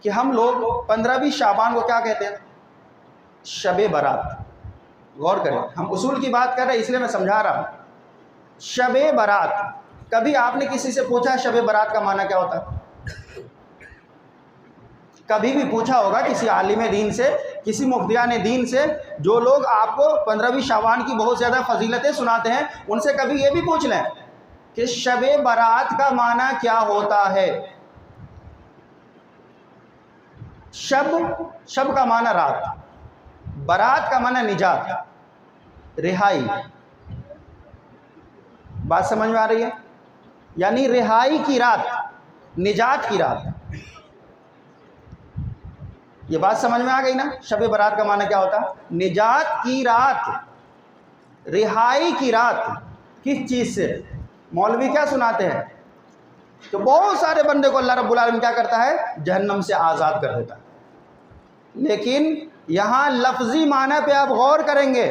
کہ ہم لوگ 15ویں شعبان کو کیا کہتے ہیں؟ شب برات. غور کریں، ہم اصول کی بات کر رہے ہیں اس لیے میں سمجھا رہا ہوں. شب برات، کبھی آپ نے کسی سے پوچھا شب برات کا معنی کیا ہوتا ہے؟ کبھی بھی پوچھا ہوگا کسی عالم دین سے، کسی مفتیان دین سے، جو لوگ آپ کو 15ویں شعبان کی بہت زیادہ فضیلتیں سناتے ہیں، ان سے کبھی یہ بھی پوچھ لیں کہ شب برات کا معنی کیا ہوتا ہے؟ شب کا معنی رات، برات کا معنی نجات، رہائی. بات سمجھ میں آ رہی ہے؟ یعنی رہائی کی رات، نجات کی رات. یہ بات سمجھ میں آ گئی نا؟ شب برات کا معنی کیا ہوتا ہے؟ نجات کی رات، رہائی کی رات. کس چیز سے؟ مولوی کیا سناتے ہیں کہ بہت سارے بندے کو اللہ رب العالمین کیا کرتا ہے؟ جہنم سے آزاد کر دیتا ہے. لیکن یہاں لفظی معنی پہ آپ غور کریں گے،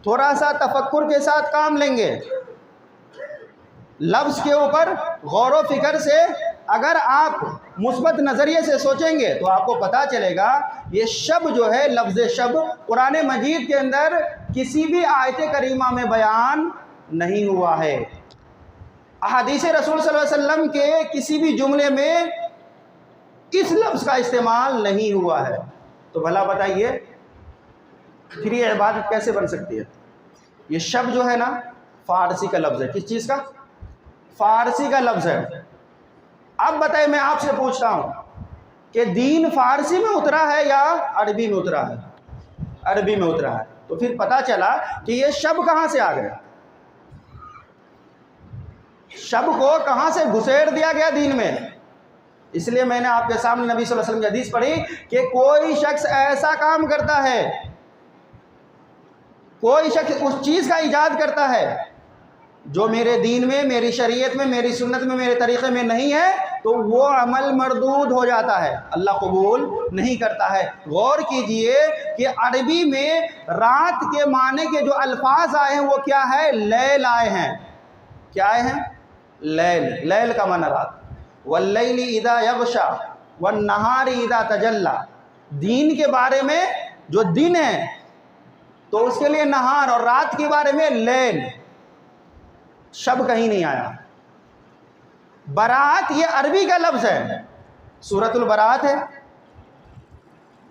تھوڑا سا تفکر کے ساتھ کام لیں گے، لفظ کے اوپر غور و فکر سے اگر آپ مثبت نظریے سے سوچیں گے تو آپ کو پتہ چلے گا یہ شب جو ہے، لفظ شب قرآن مجید کے اندر کسی بھی آیت کریمہ میں بیان نہیں ہوا ہے. احادیث رسول صلی اللہ علیہ وسلم کے کسی بھی جملے میں اس لفظ کا استعمال نہیں ہوا ہے. تو بھلا بتائیے پھر یہ عبادت کیسے بن سکتی ہے؟ یہ شب جو ہے نا فارسی کا لفظ ہے. کس چیز کا؟ فارسی کا لفظ ہے. اب بتائیں، میں آپ سے پوچھتا ہوں کہ دین فارسی میں اترا ہے یا عربی میں اترا ہے؟ عربی میں اترا ہے. تو پھر پتہ چلا کہ یہ شب کہاں سے آ گیا؟ شب کو کہاں سے گھسیڑ دیا گیا دین میں؟ اس لیے میں نے آپ کے سامنے نبی صلی اللہ علیہ وسلم کی حدیث پڑھی کہ کوئی شخص ایسا کام کرتا ہے، کوئی شخص اس چیز کا ایجاد کرتا ہے جو میرے دین میں، میری شریعت میں، میری سنت میں، میرے طریقے میں نہیں ہے، تو وہ عمل مردود ہو جاتا ہے، اللہ قبول نہیں کرتا ہے. غور کیجئے کہ عربی میں رات کے معنی کے جو الفاظ آئے ہیں وہ کیا ہے؟ لیل آئے ہیں. کیا آئے ہیں؟ لیل. لیل کا معنی رات. واللیل اذا یغشا والنہار اذا تجلی. دین کے بارے میں جو دن ہے تو اس کے لیے نہار، اور رات کے بارے میں لیل. شب کہیں نہیں آیا. برات یہ عربی کا لفظ ہے، سورۃ البرات ہے.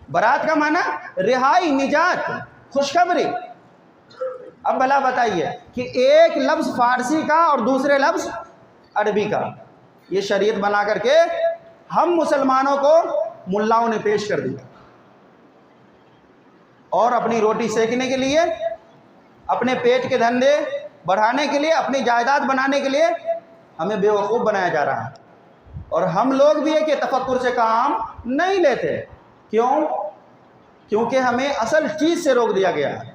برات کا معنی رہائی، نجات، خوشخبری. اب بھلا بتائیے کہ ایک لفظ فارسی کا اور دوسرے لفظ عربی کا، یہ شریعت بنا کر کے ہم مسلمانوں کو ملاؤں نے پیش کر دیا، اور اپنی روٹی سیکنے کے لیے، اپنے پیٹ کے دھندے بڑھانے کے لیے، اپنی جائیداد بنانے کے لیے ہمیں بیوقوف بنایا جا رہا ہے. اور ہم لوگ بھی ہے کہ تفکر سے کام نہیں لیتے. کیوں؟ کیونکہ ہمیں اصل چیز سے روک دیا گیا ہے.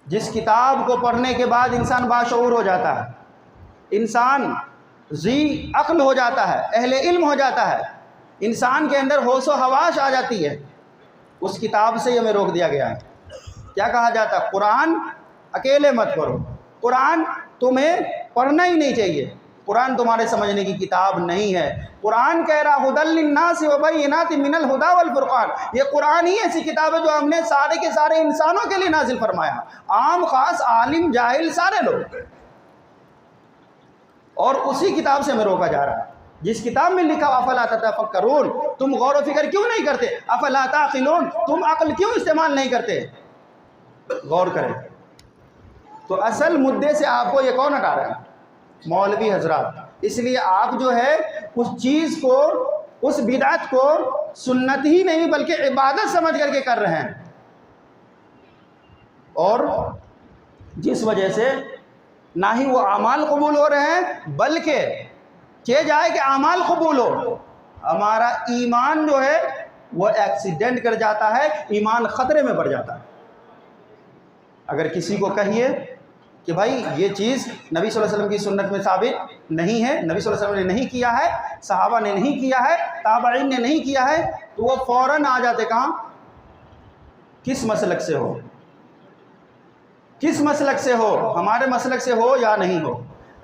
جس کتاب کو پڑھنے کے بعد انسان باشعور ہو جاتا ہے، انسان ذی عقل ہو جاتا ہے، اہل علم ہو جاتا ہے، انسان کے اندر ہوش و حواس آ جاتی ہے، اس کتاب سے ہمیں روک دیا گیا ہے. کیا کہا جاتا ہے؟ قرآن اکیلے مت پڑھو، قرآن تمہیں پڑھنا ہی نہیں چاہیے، قرآن تمہارے سمجھنے کی کتاب نہیں ہے. قرآن کہہ رہا ھدی للناس وبینات من الھدی والفرقان. یہ قرآن ہی ایسی کتاب ہے جو ہم نے سارے کے سارے انسانوں کے لیے نازل فرمایا، عام خاص، عالم جاہل، سارے لوگ. اور اسی کتاب سے ہمیں روکا جا رہا ہے، جس کتاب میں لکھا افلا تتفکرون، تم غور و فکر کیوں نہیں کرتے؟ افلا تعقلون، تم عقل کیوں استعمال نہیں کرتے؟ غور کریں. تو اصل مدعے سے آپ کو یہ کون ہٹا رہا ہے؟ مولوی حضرات. اس لیے آپ جو ہے اس چیز کو، اس بدعت کو سنت ہی نہیں بلکہ عبادت سمجھ کر کے کر رہے ہیں، اور جس وجہ سے نہ ہی وہ اعمال قبول ہو رہے ہیں، بلکہ کہ جائے کہ اعمال قبول ہو، ہمارا ایمان جو ہے وہ ایکسیڈنٹ کر جاتا ہے، ایمان خطرے میں پڑ جاتا ہے. اگر کسی کو کہیے کہ بھائی یہ چیز نبی صلی اللہ علیہ وسلم کی سنت میں ثابت نہیں ہے، نبی صلی اللہ علیہ وسلم نے نہیں کیا ہے، صحابہ نے نہیں کیا ہے، تابعین نے نہیں کیا ہے، تو وہ فوراً آ جاتے کہاں؟ کس مسلک سے ہو، کس مسلک سے ہو، ہمارے مسلک سے ہو یا نہیں ہو.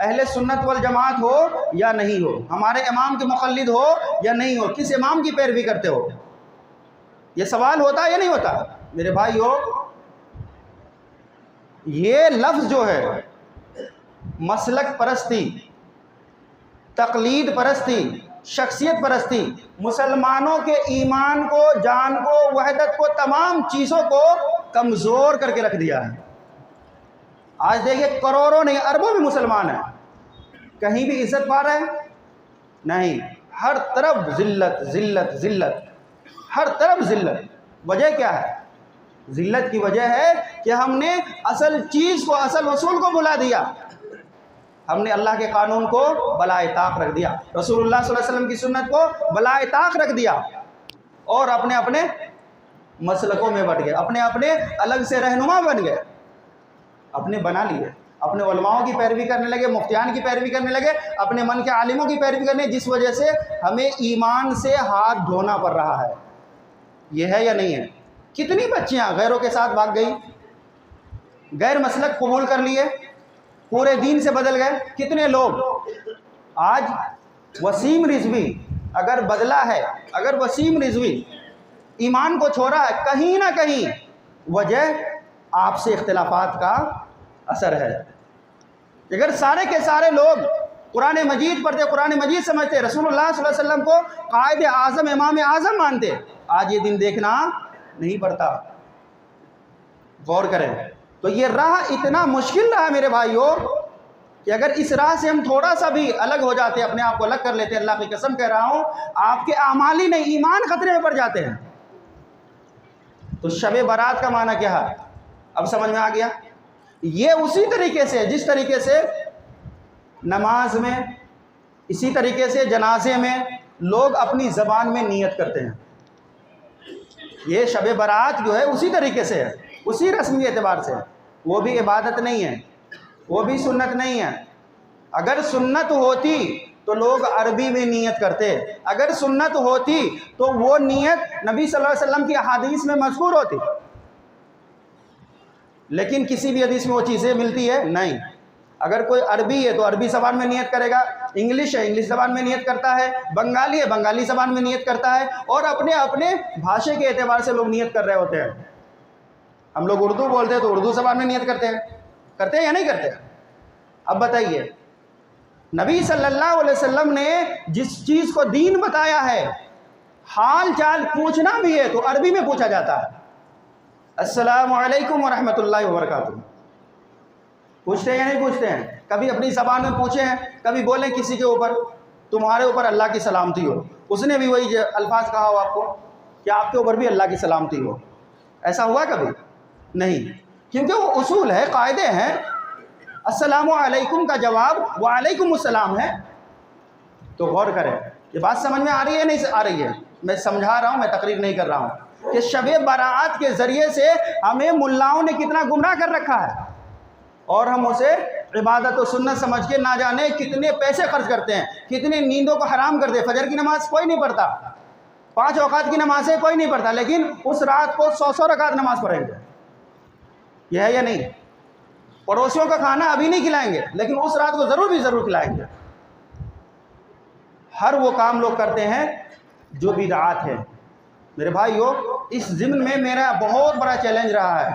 اہل سنت والجماعت ہو یا نہیں ہو، ہمارے امام کے مقلد ہو یا نہیں ہو، کس امام کی پیروی کرتے ہو؟ یہ سوال ہوتا ہے یا نہیں ہوتا؟ میرے بھائیو، یہ لفظ جو ہے مسلک پرستی، تقلید پرستی، شخصیت پرستی، مسلمانوں کے ایمان کو، جان کو، وحدت کو، تمام چیزوں کو کمزور کر کے رکھ دیا ہے۔ آج دیکھیے کروڑوں نہیں اربوں میں مسلمان ہیں، کہیں بھی عزت پا رہے ہیں؟ نہیں، ہر طرف ذلت ذلت ذلت، ہر طرف ذلت۔ وجہ کیا ہے؟ ذلت کی وجہ ہے کہ ہم نے اصل چیز کو، اصل اصول کو بھلا دیا، ہم نے اللہ کے قانون کو بالائے طاق رکھ دیا، رسول اللہ صلی اللہ علیہ وسلم کی سنت کو بالائے طاق رکھ دیا، اور اپنے اپنے مسلکوں میں بٹ گئے، اپنے اپنے الگ سے رہنما بن گئے، اپنے بنا لیے، اپنے علماؤں کی پیروی کرنے لگے، مفتیان کی پیروی کرنے لگے، اپنے من کے عالموں کی پیروی کرنے، جس وجہ سے ہمیں ایمان سے ہاتھ دھونا پڑ رہا ہے۔ یہ ہے یا نہیں ہے؟ کتنی بچیاں غیروں کے ساتھ بھاگ گئی، غیر مسلک قبول کر لیے، پورے دین سے بدل گئے۔ کتنے لوگ آج وسیم رضوی اگر بدلا ہے، اگر وسیم رضوی ایمان کو چھوڑا ہے، کہیں نہ کہیں وجہ آپ سے اختلافات کا اثر ہے۔ اگر سارے کے سارے لوگ قرآن مجید پڑھتے، قرآن مجید سمجھتے، رسول اللہ صلی اللہ علیہ وسلم کو قائد اعظم، امام اعظم مانتے، آج یہ دن دیکھنا نہیں پڑتا۔ غور کریں تو یہ راہ اتنا مشکل رہا میرے بھائیوں کہ اگر اس راہ سے ہم تھوڑا سا بھی الگ ہو جاتے، اپنے آپ کو الگ کر لیتے، اللہ کی قسم کہہ رہا ہوں آپ کے اعمال ہی نہیں، ایمان خطرے میں پڑ جاتے ہیں۔ تو شب برات کا معنی کیا ہے؟ اب سمجھ میں آ گیا؟ یہ اسی طریقے سے، جس طریقے سے نماز میں، اسی طریقے سے جنازے میں لوگ اپنی زبان میں نیت کرتے ہیں، یہ شب برات جو ہے اسی طریقے سے ہے، اسی رسمی اعتبار سے۔ وہ بھی عبادت نہیں ہے، وہ بھی سنت نہیں ہے۔ اگر سنت ہوتی تو لوگ عربی میں نیت کرتے، اگر سنت ہوتی تو وہ نیت نبی صلی اللہ علیہ وسلم کی احادیث میں مذکور ہوتی، لیکن کسی بھی حدیث میں وہ چیزیں ملتی ہے نہیں۔ اگر کوئی عربی ہے تو عربی زبان میں نیت کرے گا، انگلش ہے انگلش زبان میں نیت کرتا ہے، بنگالی ہے بنگالی زبان میں نیت کرتا ہے، اور اپنے اپنے بھاشے کے اعتبار سے لوگ نیت کر رہے ہوتے ہیں۔ ہم لوگ اردو بولتے ہیں تو اردو زبان میں نیت کرتے ہیں یا نہیں کرتے؟ اب بتائیے، نبی صلی اللہ علیہ وسلم نے جس چیز کو دین بتایا ہے، حال چال پوچھنا بھی ہے تو عربی میں پوچھا جاتا ہے، السلام علیکم ورحمۃ اللہ وبرکاتہ۔ پوچھتے ہیں یا نہیں پوچھتے ہیں؟ کبھی اپنی زبان میں پوچھے ہیں؟ کبھی بولیں کسی کے اوپر تمہارے اوپر اللہ کی سلامتی ہو، اس نے بھی وہی الفاظ کہا ہو آپ کو کہ آپ کے اوپر بھی اللہ کی سلامتی ہو؟ ایسا ہوا کبھی؟ نہیں، کیونکہ وہ اصول ہے، قاعدے ہیں۔ السلام علیکم کا جواب وعلیکم السلام ہے۔ تو غور کریں، یہ بات سمجھ میں آ رہی ہے نہیں آ رہی ہے؟ میں سمجھا رہا ہوں، میں تقریر نہیں کر رہا ہوں کہ شب برات کے ذریعے سے ہمیں ملاؤں نے کتنا گمراہ کر رکھا ہے، اور ہم اسے عبادت و سنت سمجھ کے نہ جانے کتنے پیسے خرچ کرتے ہیں، کتنے نیندوں کو حرام کرتے ہیں۔ فجر کی نماز کوئی نہیں پڑھتا، 5 اوقات کی نمازیں کوئی نہیں پڑھتا، لیکن اس رات کو 100 رکعت نماز پڑھیں گے، یہ ہے یا نہیں؟ پڑوسیوں کا کھانا ابھی نہیں کھلائیں گے، لیکن اس رات کو ضرور کھلائیں گے۔ ہر وہ کام لوگ کرتے ہیں جو بدعات ہے۔ میرے بھائیو، اس ضمن میں میرا بہت بڑا چیلنج رہا ہے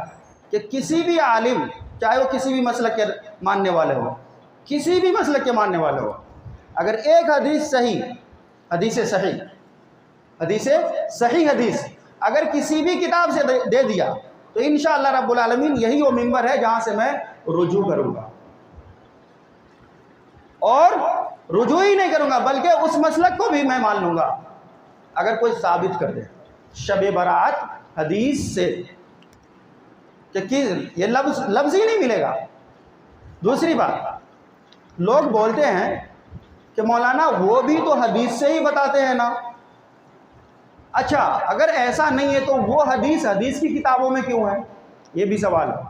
کہ کسی بھی عالم، چاہے وہ کسی بھی مسلک کے ماننے والے ہو، کسی بھی مسلک کے ماننے والے ہو، اگر ایک حدیث صحیح حدیث اگر کسی بھی کتاب سے دے دیا تو انشاءاللہ رب العالمین یہی وہ منبر ہے جہاں سے میں رجوع کروں گا، اور رجوع ہی نہیں کروں گا بلکہ اس مسلک کو بھی میں مان لوں گا اگر کوئی ثابت کر دے شب برات حدیث سے، کہ یہ لفظ ہی نہیں ملے گا۔ دوسری بات، لوگ بولتے ہیں کہ مولانا وہ بھی تو حدیث سے ہی بتاتے ہیں نا۔ اچھا، اگر ایسا نہیں ہے تو وہ حدیث کی کتابوں میں کیوں ہے؟ یہ بھی سوال ہے۔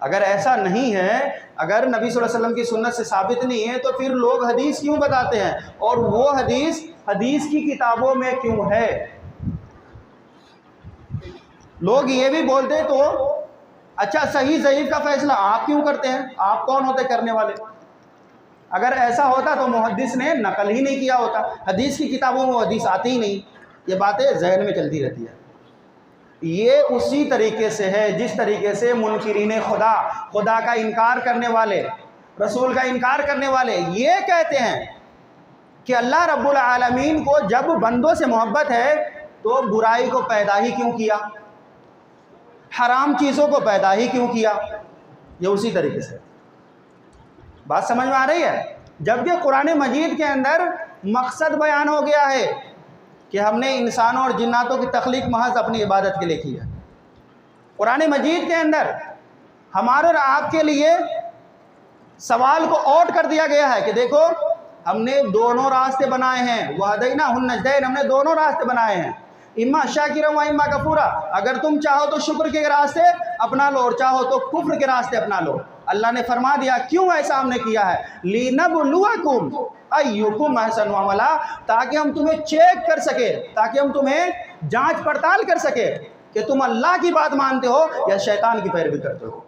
اگر ایسا نہیں ہے، اگر نبی صلی اللہ علیہ وسلم کی سنت سے ثابت نہیں ہے تو پھر لوگ حدیث کیوں بتاتے ہیں، اور وہ حدیث کی کتابوں میں کیوں ہے؟ لوگ یہ بھی بولتے تو اچھا صحیح ضعیف کا فیصلہ آپ کیوں کرتے ہیں؟ آپ کون ہوتے کرنے والے؟ اگر ایسا ہوتا تو محدث نے نقل ہی نہیں کیا ہوتا، حدیث کی کتابوں میں حدیث آتی ہی نہیں. یہ باتیں ذہن میں چلتی رہتی ہے. یہ اسی طریقے سے ہے جس طریقے سے منکرین خدا کا انکار کرنے والے، رسول کا انکار کرنے والے یہ کہتے ہیں کہ اللہ رب العالمین کو جب بندوں سے محبت ہے تو برائی کو پیدا ہی کیوں کیا، حرام چیزوں کو پیدا ہی کیوں کیا. یہ اسی طریقے سے بات سمجھ میں آ رہی ہے. جبکہ قرآن مجید کے اندر مقصد بیان ہو گیا ہے کہ ہم نے انسانوں اور جناتوں کی تخلیق محض اپنی عبادت کے لیے کی ہے. قرآن مجید کے اندر ہمارے اور آپ کے لیے سوال کو اوٹ کر دیا گیا ہے کہ دیکھو ہم نے دونوں راستے بنائے ہیں، وَهَدَيْنَاهُ النَّجْدَيْنِ، ہم نے دونوں راستے بنائے ہیں، اما شاکرا و اما کفورا، اگر تم چاہو تو شکر کے راستے اپنا لو اور چاہو تو کفر کے راستے اپنا لو. اللہ نے فرما دیا کیوں ایسا ہم نے کیا ہے، لِنَبْلُوَكُمْ أَيُّكُمْ أَحْسَنُ عَمَلًا، تاکہ ہم تمہیں چیک کر سکے، تاکہ ہم تمہیں جانچ پڑتال کر سکے کہ تم اللہ کی بات مانتے ہو یا شیطان کی پیروی کرتے ہو.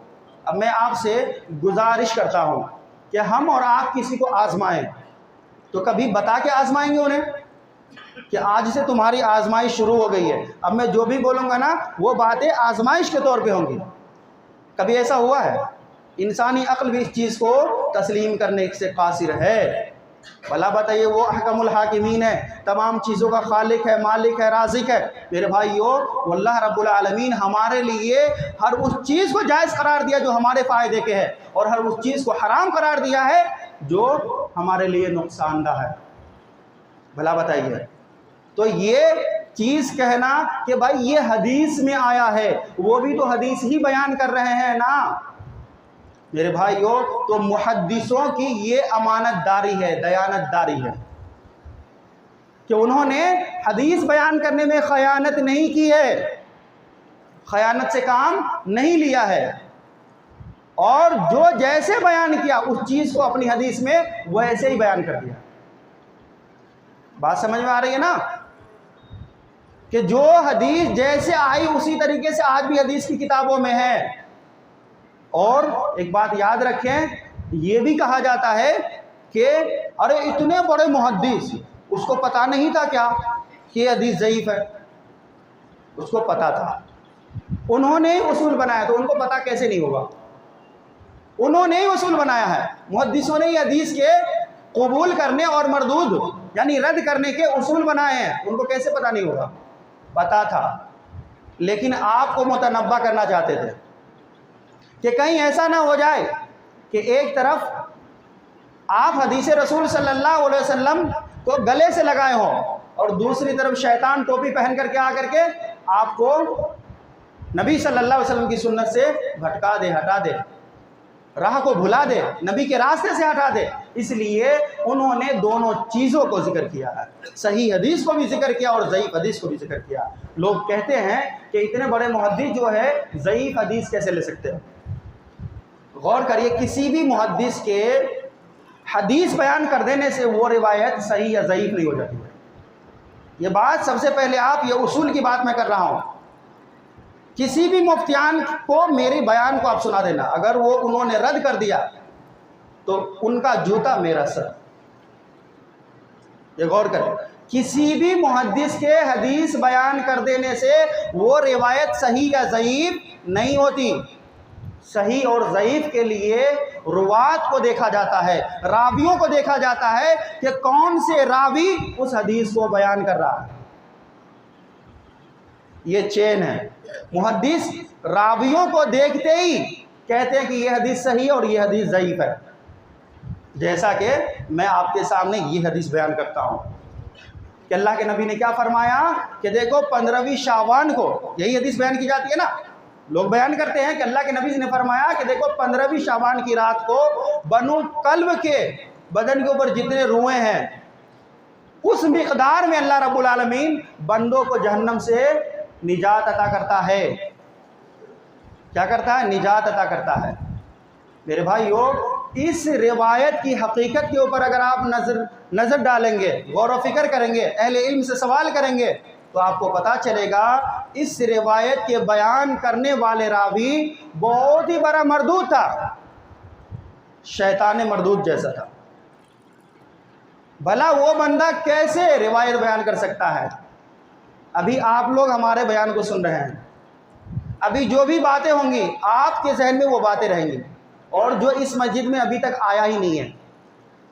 اب میں آپ سے گزارش کرتا ہوں کہ ہم اور آپ کسی کو آزمائیں تو کبھی بتا کے آزمائیں گے انہیں کہ آج سے تمہاری آزمائش شروع ہو گئی ہے. اب میں جو بھی بولوں گا نا وہ باتیں آزمائش کے طور پہ ہوں گی. کبھی ایسا ہوا ہے؟ انسانی عقل بھی اس چیز کو تسلیم کرنے سے قاصر ہے. بھلا بتائیے وہ احکم الحاکمین ہے، تمام چیزوں کا خالق ہے، مالک ہے، رازق ہے. میرے بھائیو واللہ رب العالمین ہمارے لیے ہر اس چیز کو جائز قرار دیا جو ہمارے فائدے کے ہے، اور ہر اس چیز کو حرام قرار دیا ہے جو ہمارے لیے نقصان دہ ہے. بھلا بتائیے. تو یہ چیز کہنا کہ بھائی یہ حدیث میں آیا ہے، وہ بھی تو حدیث ہی بیان کر رہے ہیں نا میرے بھائیو. تو محدثوں کی یہ امانت داری ہے، دیانت داری ہے کہ انہوں نے حدیث بیان کرنے میں خیانت نہیں کی ہے، خیانت سے کام نہیں لیا ہے، اور جو جیسے بیان کیا اس چیز کو اپنی حدیث میں ویسے ہی بیان کر دیا. بات سمجھ میں آ رہی ہے نا کہ جو حدیث جیسے آئی اسی طریقے سے آج بھی حدیث کی کتابوں میں ہے. اور ایک بات یاد رکھیں، یہ بھی کہا جاتا ہے کہ ارے اتنے بڑے محدث، اس کو پتہ نہیں تھا کیا کہ یہ حدیث ضعیف ہے؟ اس کو پتہ تھا، انہوں نے اصول بنایا تو ان کو پتہ کیسے نہیں ہوگا؟ انہوں نے ہی اصول بنایا ہے. محدثوں نے ہی حدیث کے قبول کرنے اور مردود یعنی رد کرنے کے اصول بنائے ہیں، ان کو کیسے پتہ نہیں ہوگا؟ پتہ تھا، لیکن آپ کو متنبہ کرنا چاہتے تھے کہ کہیں ایسا نہ ہو جائے کہ ایک طرف آپ حدیث رسول صلی اللہ علیہ وسلم کو گلے سے لگائے ہوں اور دوسری طرف شیطان ٹوپی پہن کر کے آ کر کے آپ کو نبی صلی اللہ علیہ وسلم کی سنت سے بھٹکا دے، ہٹا دے، راہ کو بھلا دے، نبی کے راستے سے ہٹا دے. اس لیے انہوں نے دونوں چیزوں کو ذکر کیا ہے، صحیح حدیث کو بھی ذکر کیا اور ضعیف حدیث کو بھی ذکر کیا. لوگ کہتے ہیں کہ اتنے بڑے محدث جو ہے ضعیف حدیث کیسے لے سکتے ہیں؟ غور کریے، کسی بھی محدث کے حدیث بیان کر دینے سے وہ روایت صحیح یا ضعیف نہیں ہو جاتی ہے. یہ بات سب سے پہلے آپ یہ اصول کی بات میں کر رہا ہوں. کسی بھی مفتیان کو میری بیان کو آپ سنا دینا، اگر وہ انہوں نے رد کر دیا تو ان کا جوتا میرا سر. یہ غور کریں، کسی بھی محدث کے حدیث بیان کر دینے سے وہ روایت صحیح یا ضعیف نہیں ہوتی. صحیح اور ضعیف کے لیے روات کو دیکھا جاتا ہے، راویوں کو دیکھا جاتا ہے کہ کون سے راوی اس حدیث کو بیان کر رہا ہے. یہ چین ہے. محدث راویوں کو دیکھتے ہی کہتے ہیں کہ یہ حدیث صحیح اور یہ حدیث ضعیف ہے. جیسا کہ میں آپ کے سامنے یہ حدیث بیان کرتا ہوں کہ اللہ کے نبی نے کیا فرمایا کہ دیکھو 15ویں شعبان کو، یہی حدیث بیان کی جاتی ہے نا، لوگ بیان کرتے ہیں کہ اللہ کے نبی نے فرمایا کہ دیکھو 15ویں شعبان کی رات کو بنو کلب کے بدن کے اوپر جتنے روئیں ہیں اس مقدار میں اللہ رب العالمین بندوں کو جہنم سے نجات عطا کرتا ہے. کیا کرتا ہے؟ نجات عطا کرتا ہے. میرے بھائیو اس روایت کی حقیقت کے اوپر اگر آپ نظر ڈالیں گے، غور و فکر کریں گے، اہل علم سے سوال کریں گے تو آپ کو پتہ چلے گا اس روایت کے بیان کرنے والے راوی بہت ہی بڑا مردود تھا، شیطان مردود جیسا تھا. بھلا وہ بندہ کیسے روایت بیان کر سکتا ہے؟ ابھی آپ لوگ ہمارے بیان کو سن رہے ہیں، ابھی جو بھی باتیں ہوں گی آپ کے ذہن میں وہ باتیں رہیں گی، اور جو اس مسجد میں ابھی تک آیا ہی نہیں ہے،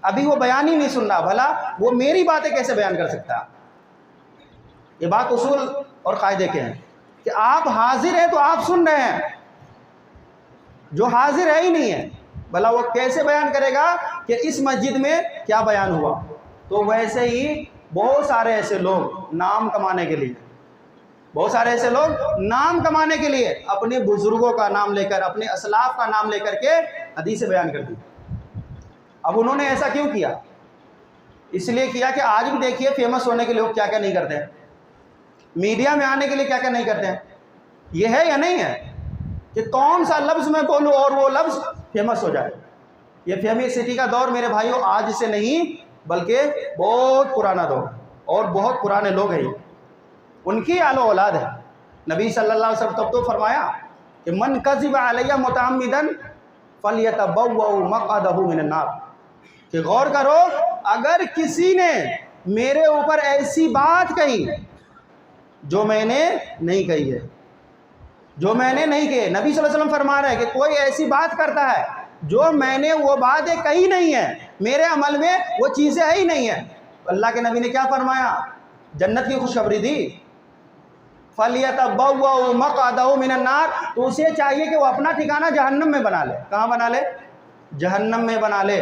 ابھی وہ بیان ہی نہیں سن رہا، بھلا وہ میری باتیں کیسے بیان کر سکتا؟ یہ بات اصول اور قاعدے کے ہیں کہ آپ حاضر ہیں تو آپ سن رہے ہیں، جو حاضر ہے ہی نہیں ہے بھلا وہ کیسے بیان کرے گا کہ اس مسجد میں کیا بیان ہوا؟ تو ویسے ہی بہت سارے ایسے لوگ نام کمانے کے لیے، بہت سارے ایسے لوگ نام کمانے کے لیے اپنے بزرگوں کا نام لے کر، اپنے اسلاف کا نام لے کر کے حدیث بیان کر دی۔ اب انہوں نے ایسا کیوں کیا؟ اس لیے کیا کہ آج بھی دیکھیے فیمس ہونے کے لوگ کیا کیا نہیں کرتے ہیں، میڈیا میں آنے کے لیے کیا کیا نہیں کرتے ہیں۔ یہ ہے یا نہیں ہے کہ کون سا لفظ میں بولوں اور وہ لفظ فیمس ہو جائے؟ یہ فیمسٹی کا دور میرے بھائیوں آج سے نہیں بلکہ بہت پرانا دور، اور بہت پرانے لوگ ہیں، ان کی آل و اولاد ہے۔ نبی صلی اللہ علیہ وسلم تب تو فرمایا کہ من کذب علیہ متعمدا فلیتبوأ مقعدہ من النار، کہ غور کرو اگر کسی نے میرے اوپر ایسی بات کہی جو میں نے نہیں کہی ہے، جو میں نے نہیں کہی، نبی صلی اللہ علیہ وسلم فرما رہے ہیں کہ کوئی ایسی بات کرتا ہے جو میں نے وہ باتیں کہی نہیں ہے، میرے عمل میں وہ چیزیں ہی نہیں ہیں، اللہ کے نبی نے کیا فرمایا؟ جنت کی خوشخبری دی، فَلْيَتَبَوَّأْ مَقْعَدَهُ مِنَ النَّارِ، تو اسے چاہیے کہ وہ اپنا ٹھکانہ جہنم میں بنا لے۔ کہاں بنا لے؟ جہنم میں بنا لے۔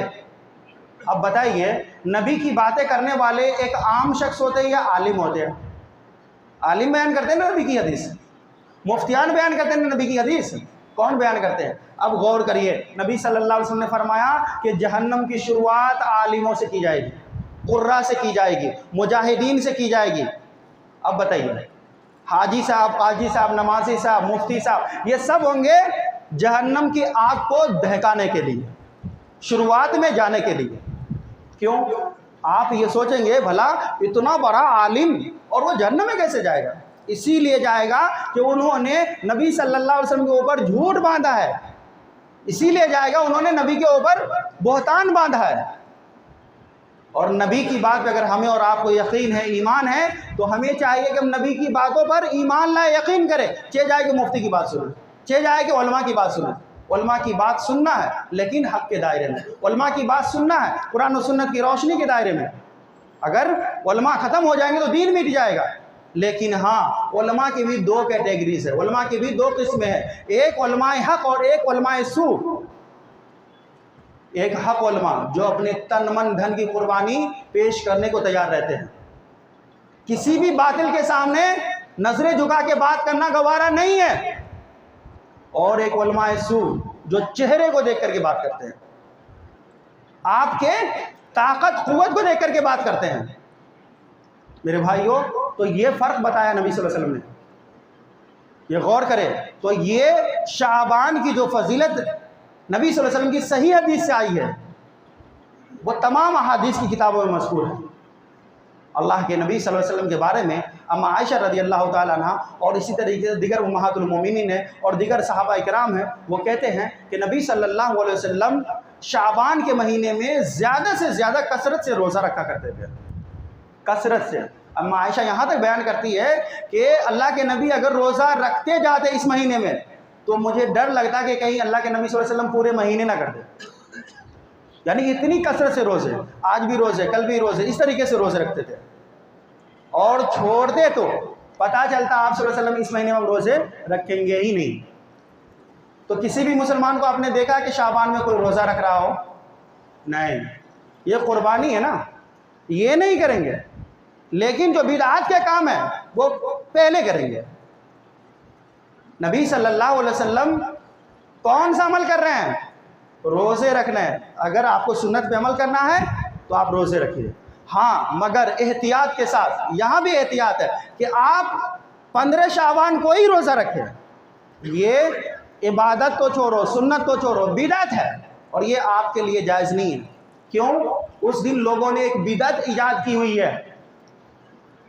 اب بتائیے نبی کی باتیں کرنے والے ایک عام شخص ہوتے ہیں یا عالم ہوتے ہیں؟ عالم بیان کرتے ہیں نا نبی کی حدیث، مفتیان بیان کرتے ہیں نا نبی کی حدیث، کون بیان کرتے ہیں؟ اب غور کریے، نبی صلی اللہ علیہ وسلم نے فرمایا کہ جہنم کی شروعات عالموں سے کی جائے گی، قراء سے کی جائے گی، مجاہدین سے کی جائے گی۔ اب بتائیے حاجی صاحب، قاضی صاحب، نمازی صاحب، مفتی صاحب، یہ سب ہوں گے جہنم کی آگ کو دہکانے کے لیے، شروعات میں جانے کے لیے۔ کیوں؟ آپ یہ سوچیں گے بھلا اتنا بڑا عالم اور وہ جہنم میں کیسے جائے گا؟ اسی لیے جائے گا کہ انہوں نے نبی صلی اللہ علیہ وسلم کے اوپر جھوٹ باندھا ہے، اسی لیے جائے گا انہوں نے نبی کے اوپر بہتان باندھا ہے۔ اور نبی کی بات پہ اگر ہمیں اور آپ کو یقین ہے، ایمان ہے، تو ہمیں چاہیے کہ ہم نبی کی باتوں پر ایمان لائے، یقین کریں، چاہے جائے کہ مفتی کی بات سنیں، چاہے جائے کہ علماء کی بات سنیں۔ علماء کی بات سننا ہے لیکن حق کے دائرے میں، علماء کی بات سننا ہے قرآن و سنت کی روشنی کے دائرے میں۔ اگر علماء ختم ہو جائیں گے تو دین مٹ جائے گا۔ لیکن ہاں، علماء کی بھی دو کیٹیگریز ہے، علماء کی بھی دو قسمیں ہیں، ایک علماء حق اور ایک علماء سو۔ ایک حق علماء جو اپنے تن من دھن کی قربانی پیش کرنے کو تیار رہتے ہیں، کسی بھی باطل کے سامنے نظریں جھکا کے بات کرنا گوارا نہیں ہے، اور ایک علماء سو جو چہرے کو دیکھ کر کے بات کرتے ہیں، آپ کے طاقت قوت کو دیکھ کر کے بات کرتے ہیں۔ میرے بھائیوں، تو یہ فرق بتایا نبی صلی اللہ علیہ وسلم نے، یہ غور کرے تو یہ شعبان کی جو فضیلت نبی صلی اللہ علیہ وسلم کی صحیح حدیث سے آئی ہے وہ تمام احادیث کی کتابوں میں مذکور ہے۔ اللہ کے نبی صلی اللہ علیہ وسلم کے بارے میں اما عائشہ رضی اللہ تعالیٰ عنہ اور اسی طریقے سے دیگر امہات المومنین ہیں اور دیگر صحابہ کرام ہیں، وہ کہتے ہیں کہ نبی صلی اللہ علیہ وسلم شعبان کے مہینے میں زیادہ سے زیادہ کثرت سے روزہ رکھا کرتے تھے، کثرت سے۔ اما عائشہ یہاں تک بیان کرتی ہے کہ اللہ کے نبی اگر روزہ رکھتے جاتے اس مہینے میں تو مجھے ڈر لگتا کہ کہیں اللہ کے نبی صلی اللہ علیہ وسلم پورے مہینے نہ کر دے، یعنی اتنی کثرت سے روزے، آج بھی روزے، کل بھی روزے، اس طریقے سے روزے رکھتے تھے، اور چھوڑتے تو پتہ چلتا آپ صلی اللہ علیہ وسلم اس مہینے میں روزے رکھیں گے ہی نہیں۔ تو کسی بھی مسلمان کو آپ نے دیکھا کہ شعبان میں کوئی روزہ رکھ رہا ہو؟ نہیں، یہ قربانی ہے نا، یہ نہیں کریں گے، لیکن جو بدعات کے کام ہیں وہ پہلے کریں گے۔ نبی صلی اللہ علیہ وسلم کون سا عمل کر رہے ہیں؟ روزے رکھنا ہے۔ اگر آپ کو سنت پہ عمل کرنا ہے تو آپ روزے رکھیے، ہاں مگر احتیاط کے ساتھ۔ یہاں بھی احتیاط ہے کہ آپ 15 شعبان کو ہی روزہ رکھیں، یہ عبادت تو چھوڑو، سنت تو چھوڑو، بدعت ہے، اور یہ آپ کے لیے جائز نہیں ہے۔ کیوں؟ اس دن لوگوں نے ایک بدعت ایجاد کی ہوئی ہے،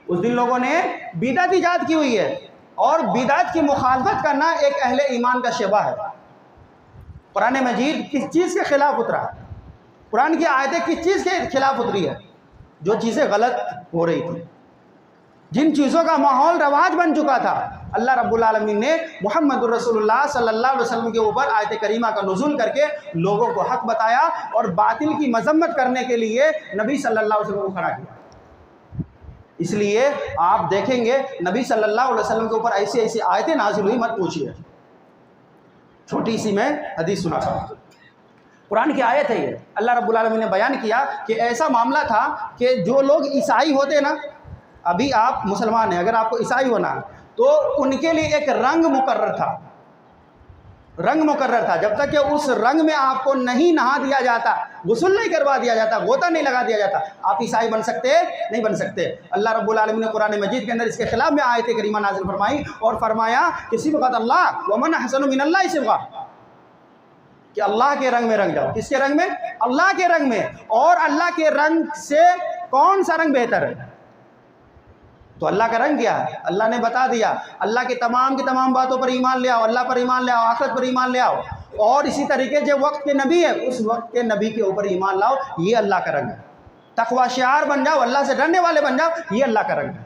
اس دن لوگوں نے بدعت ایجاد کی ہوئی ہے، اور بدعت کی مخالفت کرنا ایک اہل ایمان کا شیبہ ہے۔ قرآن مجید کس چیز کے خلاف اترا؟ قرآن کی آیتیں کس چیز کے خلاف اتری ہے؟ جو چیزیں غلط ہو رہی تھیں، جن چیزوں کا ماحول رواج بن چکا تھا، اللہ رب العالمین نے محمد الرسول اللہ صلی اللہ علیہ وسلم کے اوپر آیت کریمہ کا نزول کر کے لوگوں کو حق بتایا اور باطل کی مذمت کرنے کے لیے نبی صلی اللہ علیہ وسلم کو کھڑا کیا۔ اس لیے آپ دیکھیں گے نبی صلی اللہ علیہ وسلم کے اوپر ایسی ایسی آیتیں نازل ہوئی، مت پوچھیے۔ چھوٹی سی میں حدیث سنا تھا، قرآن کی آیت ہے یہ، اللہ رب العالمین نے بیان کیا کہ ایسا معاملہ تھا کہ جو لوگ عیسائی ہوتے نا، ابھی آپ مسلمان ہیں، اگر آپ کو عیسائی ہونا ہے تو ان کے لیے ایک رنگ مقرر تھا، رنگ مقرر تھا، جب تک کہ اس رنگ میں آپ کو نہیں نہا دیا جاتا، غسل نہیں کروا دیا جاتا، غوطہ نہیں لگا دیا جاتا، آپ عیسائی بن سکتے نہیں بن سکتے۔ اللہ رب العالمین نے قرآن مجید کے اندر اس کے خلاف میں آیت کریمہ نازل فرمائی اور فرمایا کہ صبغۃ اللہ ومن احسن من اللہ صبغہ، کہ اللہ کے رنگ میں رنگ جاؤ۔ کس کے رنگ میں؟ اللہ کے رنگ میں۔ اور اللہ کے رنگ سے کون سا رنگ بہتر ہے؟ تو اللہ کا رنگ کیا ہے؟ اللہ نے بتا دیا، اللہ کی تمام باتوں پر ایمان لے آؤ، اللہ پر ایمان لے آؤ، آخرت پر ایمان لے آؤ، اور اسی طریقے جو وقت کے نبی ہے اس وقت کے نبی کے اوپر ایمان لاؤ، یہ اللہ کا رنگ ہے۔ تقوی شعار بن جاؤ، اللہ سے ڈرنے والے بن جاؤ، یہ اللہ کا رنگ ہے۔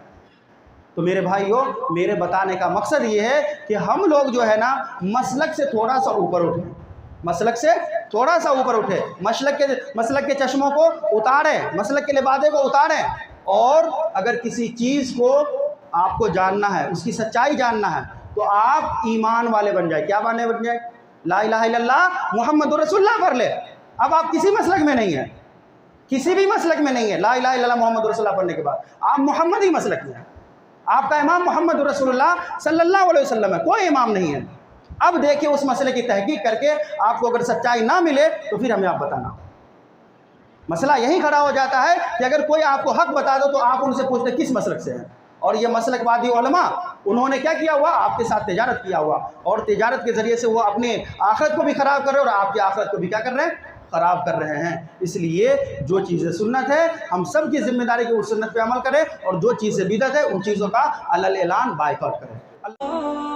تو میرے بھائیوں، میرے بتانے کا مقصد یہ ہے کہ ہم لوگ جو ہے نا مسلک سے تھوڑا سا اوپر اٹھیں، مسلک سے تھوڑا سا اوپر اٹھے، مسلک کے چشموں کو اتاریں، مسلک کے لبادے کو اتاریں، اور اگر کسی چیز کو آپ کو جاننا ہے، اس کی سچائی جاننا ہے، تو آپ ایمان والے بن جائیں۔ کیا بن جائیں؟ لا الہ الا اللہ محمد الرسول اللہ پڑھ لے۔ اب آپ کسی مسلک میں نہیں ہیں، کسی بھی مسلک میں نہیں ہے، لا الہ الا اللہ محمد الرسول اللہ پڑھنے کے بعد آپ محمدی مسلک میں ہیں، آپ کا امام محمد الرسول اللہ صلی اللہ علیہ وسلم ہے، کوئی امام نہیں ہے۔ اب دیکھیں اس مسئلے کی تحقیق کر کے آپ کو اگر سچائی نہ ملے تو پھر ہمیں آپ بتانا۔ مسئلہ یہی کھڑا ہو جاتا ہے کہ اگر کوئی آپ کو حق بتا دو تو آپ ان سے پوچھتے کس مسلک سے ہیں، اور یہ مسلک وادی علماء انہوں نے کیا کیا ہوا؟ آپ کے ساتھ تجارت کیا ہوا، اور تجارت کے ذریعے سے وہ اپنے آخرت کو بھی خراب کر رہے ہیں اور آپ کی آخرت کو بھی کیا کر رہے ہیں؟ خراب کر رہے ہیں۔ اس لیے جو چیزیں سنت ہے ہم سب کی ذمہ داری کہ اس سنت پہ عمل کریں، اور جو چیزیں بدعت ہے ان چیزوں کا علی الاعلان بائیکاٹ کریں۔